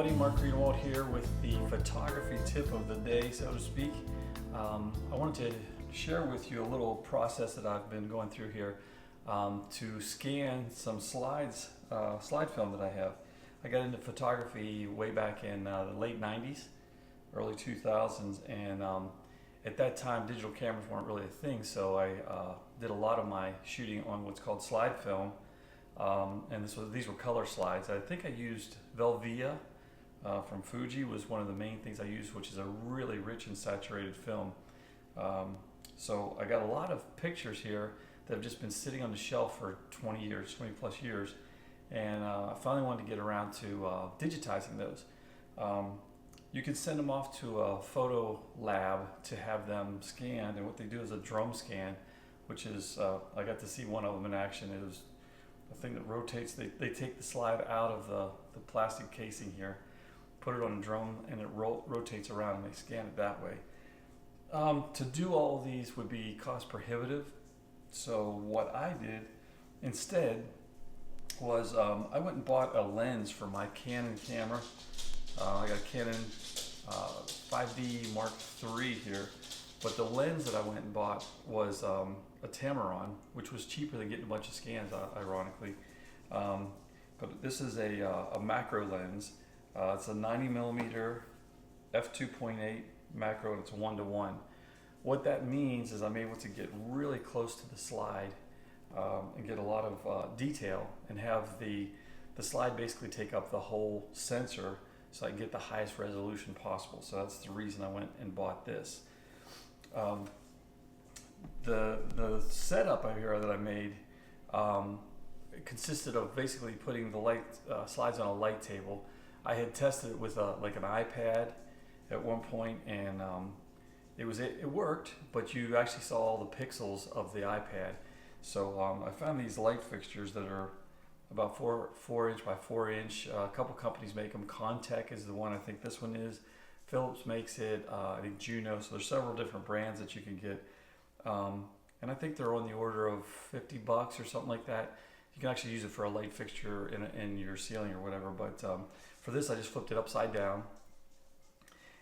everybody, Mark Greenwald here with the photography tip of the day, so to speak. I wanted to share with you a little process that I've been going through here to scan some slide film that I have. I got into photography way back in the late 90s, early 2000s, and at that time digital cameras weren't really a thing, so I did a lot of my shooting on what's called slide film. And these were color slides. I think I used Velvia from Fuji was one of the main things I used, which is a really rich and saturated film. So I got a lot of pictures here that have just been sitting on the shelf for 20 plus years, and I finally wanted to get around to digitizing those. You can send them off to a photo lab to have them scanned, and what they do is a drum scan, which is, I got to see one of them in action. It was a thing that rotates. They take the slide out of the plastic casing here, put it on a drum, and it rotates around, and they scan it that way. To do all of these would be cost prohibitive, so what I did instead was I went and bought a lens for my Canon camera. I got a Canon 5D Mark III here, but the lens that I went and bought was a Tameron, which was cheaper than getting a bunch of scans, ironically. But this is a macro lens. It's a 90mm f2.8 macro, and it's 1:1. What that means is I'm able to get really close to the slide and get a lot of detail, and have the slide basically take up the whole sensor, so I can get the highest resolution possible. So that's the reason I went and bought this. The setup out here that I made it consisted of basically putting the light slides on a light table. I had tested it with like an iPad at one point, and it worked, but you actually saw all the pixels of the iPad. So I found these light fixtures that are about 4 inch by 4 inch. A couple companies make them. Contech is the one. I think this one is. Philips makes it. I think Juno. So there's several different brands that you can get, and I think they're on the order of $50 or something like that. You can actually use it for a light fixture in your ceiling or whatever. But for this, I just flipped it upside down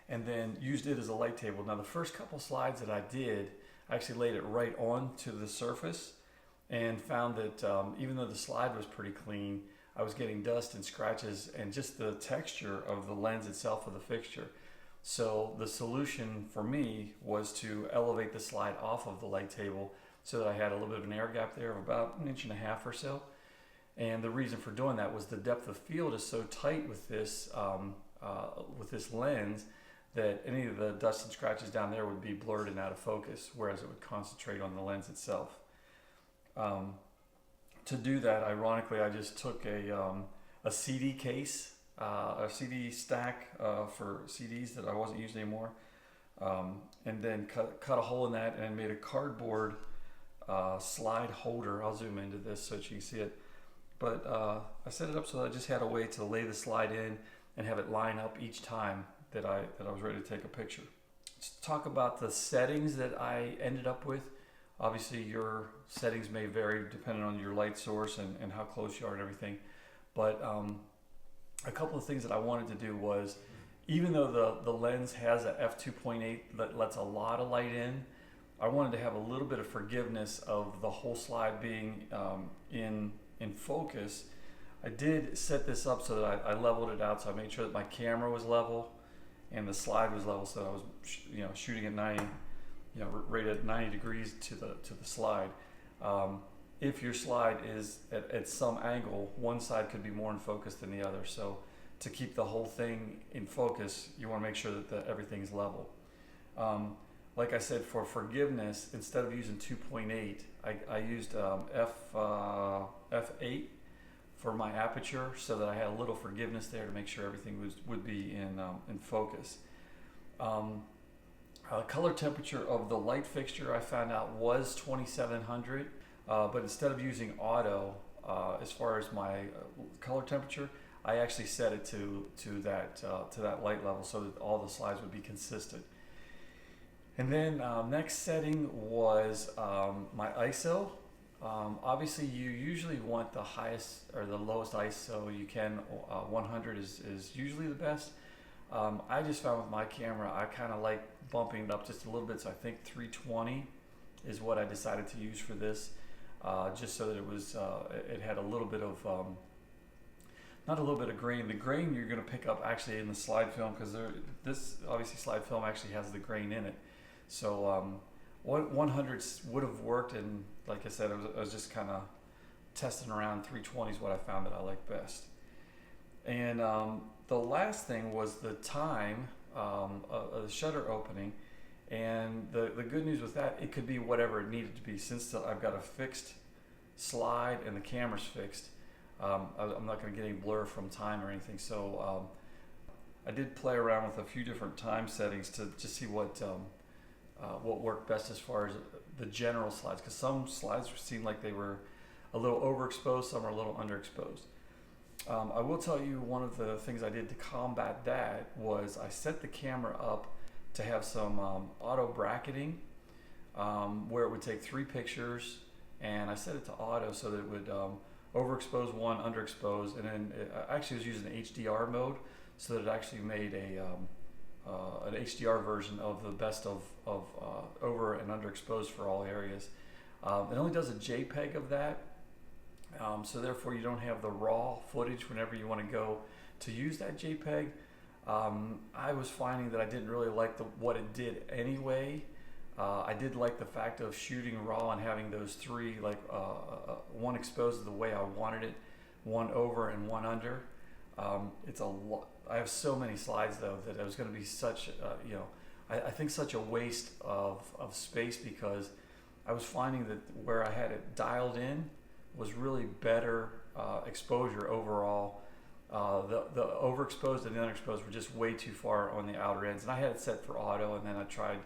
and then used it as a light table. Now the first couple slides that I did, I actually laid it right onto the surface, and found that even though the slide was pretty clean, I was getting dust and scratches and just the texture of the lens itself of the fixture. So the solution for me was to elevate the slide off of the light table so that I had a little bit of an air gap there of about 1.5 inches or so. And the reason for doing that was the depth of field is so tight with this lens that any of the dust and scratches down there would be blurred and out of focus, whereas it would concentrate on the lens itself. To do that, ironically, I just took a CD case, a CD stack for CDs that I wasn't using anymore, and then cut a hole in that and made a cardboard slide holder. I'll zoom into this so that you can see it. But I set it up so that I just had a way to lay the slide in and have it line up each time that I was ready to take a picture. Let's talk about the settings that I ended up with. Obviously, your settings may vary depending on your light source and how close you are and everything. But a couple of things that I wanted to do was, even though the lens has a f2.8 that lets a lot of light in, I wanted to have a little bit of forgiveness of the whole slide being in focus. I did set this up so that I leveled it out, so I made sure that my camera was level and the slide was level, so that I was shooting at 90, right at 90 degrees to the slide. If your slide is at some angle, one side could be more in focus than the other. So to keep the whole thing in focus, you want to make sure that everything's level. Like I said, for forgiveness, instead of using 2.8, I used f8 for my aperture, so that I had a little forgiveness there to make sure everything would be in focus. Color temperature of the light fixture I found out was 2700, but instead of using auto, as far as my color temperature, I actually set it to that light level so that all the slides would be consistent. And then next setting was my ISO. Obviously, you usually want the highest or the lowest ISO you can. 100 is usually the best. I just found with my camera, I kind of like bumping it up just a little bit. So I think 320 is what I decided to use for this, just so that it was it had a little bit of not a little bit of grain. The grain you're going to pick up actually in the slide film, because this obviously slide film actually has the grain in it. So 100 would have worked, and like I said, I was just kind of testing around. 320 is what I found that I like best. And the last thing was the time of the shutter opening. And the good news with that, it could be whatever it needed to be. Since I've got a fixed slide and the camera's fixed, I'm not going to get any blur from time or anything. So I did play around with a few different time settings to just see what worked best as far as the general slides, because some slides seemed like they were a little overexposed, some are a little underexposed. I will tell you, one of the things I did to combat that was I set the camera up to have some auto bracketing, where it would take 3 pictures, and I set it to auto so that it would overexpose one, underexpose, and then I actually was using HDR mode, so that it actually made an HDR version of the best of over and underexposed for all areas. It only does a JPEG of that, so therefore you don't have the raw footage whenever you want to go to use that JPEG. I was finding that I didn't really like what it did anyway. I did like the fact of shooting raw and having those 3, like one exposed the way I wanted it, one over and one under. It's a lot. I have so many slides though that it was going to be such, I think such a waste of space, because I was finding that where I had it dialed in was really better exposure overall. The overexposed and the underexposed were just way too far on the outer ends, and I had it set for auto, and then I tried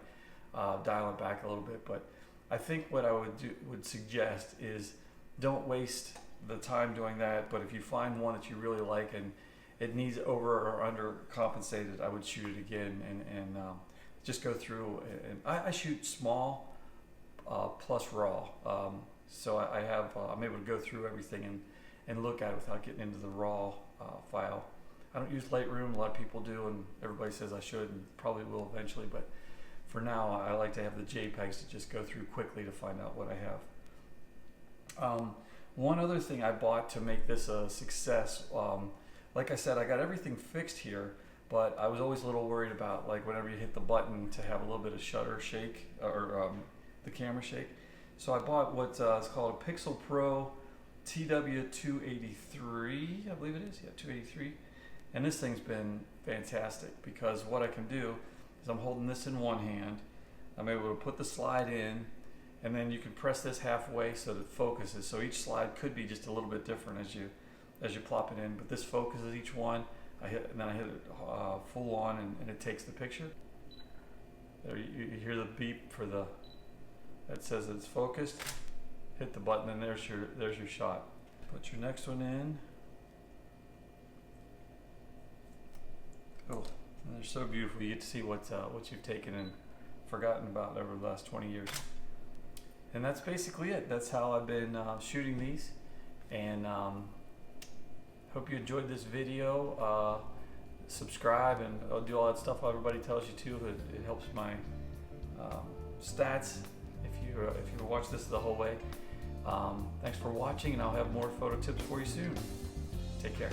dialing it back a little bit. But I think what I would suggest is don't waste the time doing that. But if you find one that you really like and it needs over or under compensated, I would shoot it again and just go through. And I shoot small plus raw, so I'm able to go through everything and look at it without getting into the raw file. I don't use Lightroom. A lot of people do, and everybody says I should and probably will eventually, but for now I like to have the JPEGs to just go through quickly to find out what I have. One other thing I bought to make this a success, like I said, I got everything fixed here, but I was always a little worried about, like, whenever you hit the button to have a little bit of shutter shake, or the camera shake. So I bought what's called a Pixel Pro TW283, I believe it is, yeah, 283. And this thing's been fantastic, because what I can do is I'm holding this in one hand, I'm able to put the slide in, and then you can press this halfway so that it focuses. So each slide could be just a little bit different as you plop it in, but this focuses each one. And then I hit it full on, and it takes the picture. There you hear the beep for that says it's focused. Hit the button, and there's your shot. Put your next one in. Oh, they're so beautiful. You get to see what you've taken and forgotten about over the last 20 years. And that's basically it. That's how I've been shooting these. And hope you enjoyed this video. Subscribe, and I'll do all that stuff everybody tells you to. It helps my stats if you watch this the whole way. Thanks for watching, and I'll have more photo tips for you soon. Take care.